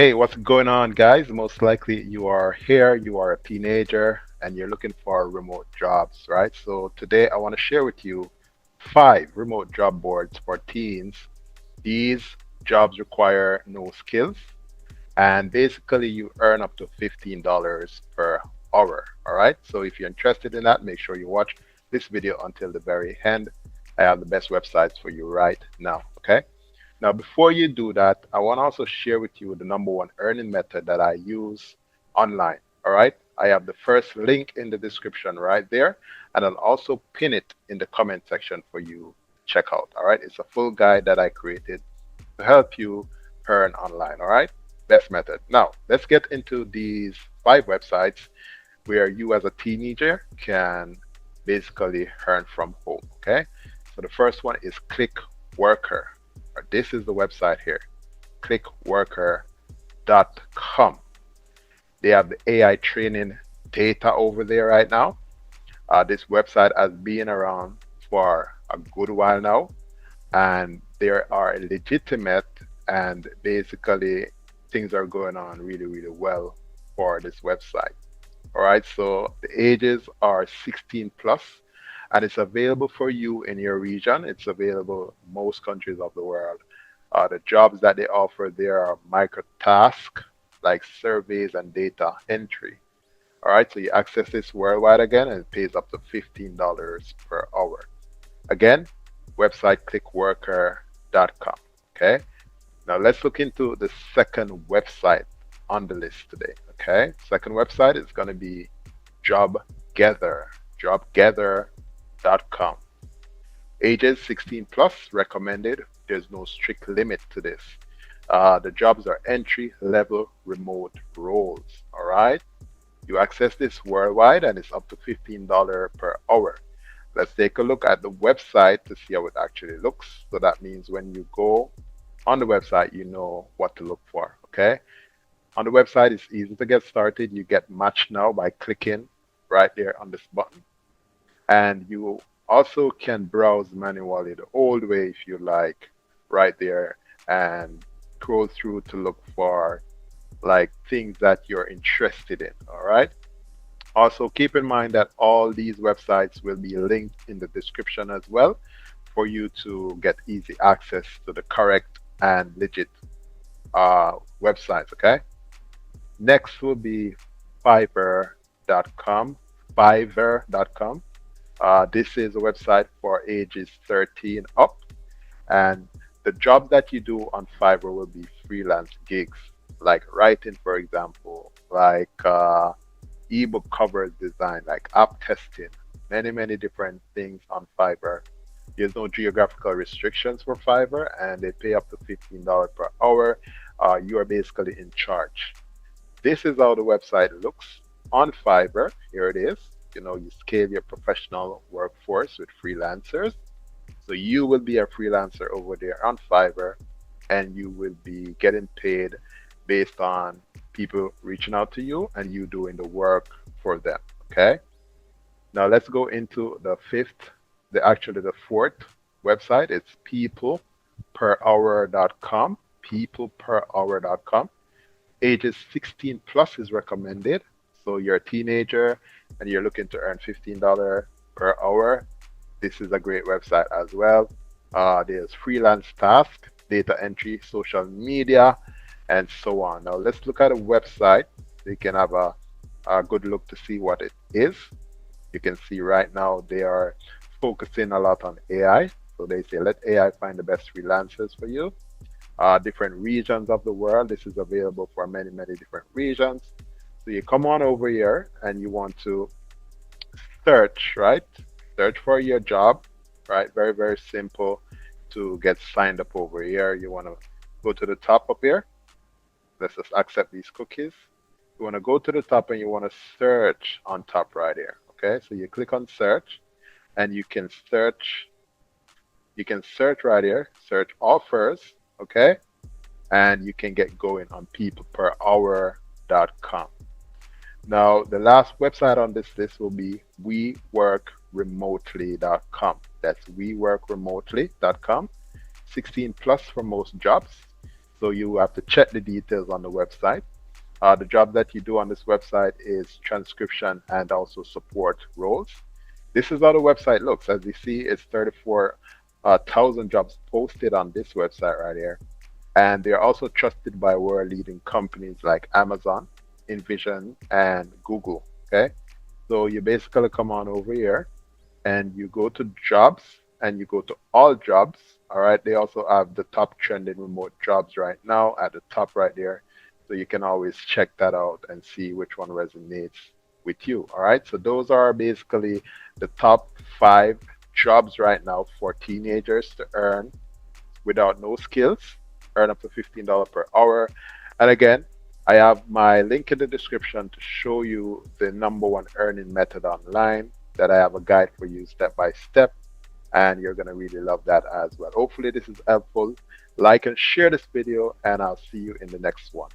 Hey, what's going on, guys? Most likely you are here, you are a teenager, and you're looking for remote jobs, right? So today I want to share with you 5 remote job boards for teens. These jobs require no skills, and basically you earn up to $15 per hour, all right? So if you're interested in that, make sure you watch this video until the very end. I have the best websites for you right now, okay? Now, before you do that, I want to also share with you the number one earning method that I use online. All right. I have the first link in the description right there, and I'll also pin it in the comment section for you to check out. All right. It's a full guide that I created to help you earn online. All right. Best method. Now, let's get into these 5 websites where you as a teenager can basically earn from home. Okay. So the first one is Click Worker. This is the website here, clickworker.com. They have the AI training data over there right now. This website has been around for a good while now, and there are legitimate and basically things are going on really, really well for this website. All right, so the ages are 16 plus, and it's available for you in your region. It's available in most countries of the world. The jobs that they offer there are micro tasks like surveys and data entry. All right, so you access this worldwide again, and it pays up to $15 per hour. Again, website clickworker.com. Okay, now let's look into the second website on the list today. Okay, second website is going to be JobGather, jobgather.com. Ages 16 plus recommended. There's no strict limit to this. The jobs are entry level remote roles. All right. You access this worldwide and it's up to $15 per hour. Let's take a look at the website to see how it actually looks. So that means when you go on the website, you know what to look for. Okay. On the website, it's easy to get started. You get matched now by clicking right there on this button. And you also can browse manually the old way if you like, right there, and scroll through to look for like things that you're interested in. All right. Also, keep in mind that all these websites will be linked in the description as well for you to get easy access to the correct and legit websites. Okay. Next will be Fiverr.com. Fiverr.com. This is a website for ages 13 up, and the job that you do on Fiverr will be freelance gigs, like writing, for example, like ebook cover design, like app testing, many, many different things on Fiverr. There's no geographical restrictions for Fiverr, and they pay up to $15 per hour. You are basically in charge. This is how the website looks on Fiverr. Here it is. You know, you scale your professional workforce with freelancers. So you will be a freelancer over there on Fiverr, and you will be getting paid based on people reaching out to you and you doing the work for them. Okay. Now let's go into the the fourth website. It's peopleperhour.com. Peopleperhour.com. Ages 16 plus is recommended. So you're a teenager and you're looking to earn $15 per hour. This is a great website as well. There's freelance task, data entry, social media, and so on. Now let's look at a website. You can have a good look to see what it is. You can see right now they are focusing a lot on AI. So they say, let AI find the best freelancers for you. Different regions of the world. This is available for many, many different regions. So you come on over here and you want to search, right? Search for your job, right? Very, very simple to get signed up over here. You want to go to the top up here. Let's just accept these cookies. You want to go to the top and you want to search on top right here. Okay, so you click on search and you can search right here, search offers, okay? And you can get going on peopleperhour.com. Now, the last website on this list will be weworkremotely.com. That's weworkremotely.com. 16 plus for most jobs. So you have to check the details on the website. The job that you do on this website is transcription and also support roles. This is how the website looks. As you see, it's 34,000 jobs posted on this website right here. And they're also trusted by world leading companies like Amazon, InVision, and Google. Okay. So you basically come on over here and you go to jobs and you go to all jobs. All right. They also have the top trending remote jobs right now at the top right there. So you can always check that out and see which one resonates with you. All right. So those are basically the top 5 jobs right now for teenagers to earn without no skills, earn up to $15 per hour. And again, I have my link in the description to show you the #1 earning method online that I have a guide for you step by step. And you're going to really love that as well. Hopefully, this is helpful. Like and share this video, and I'll see you in the next one.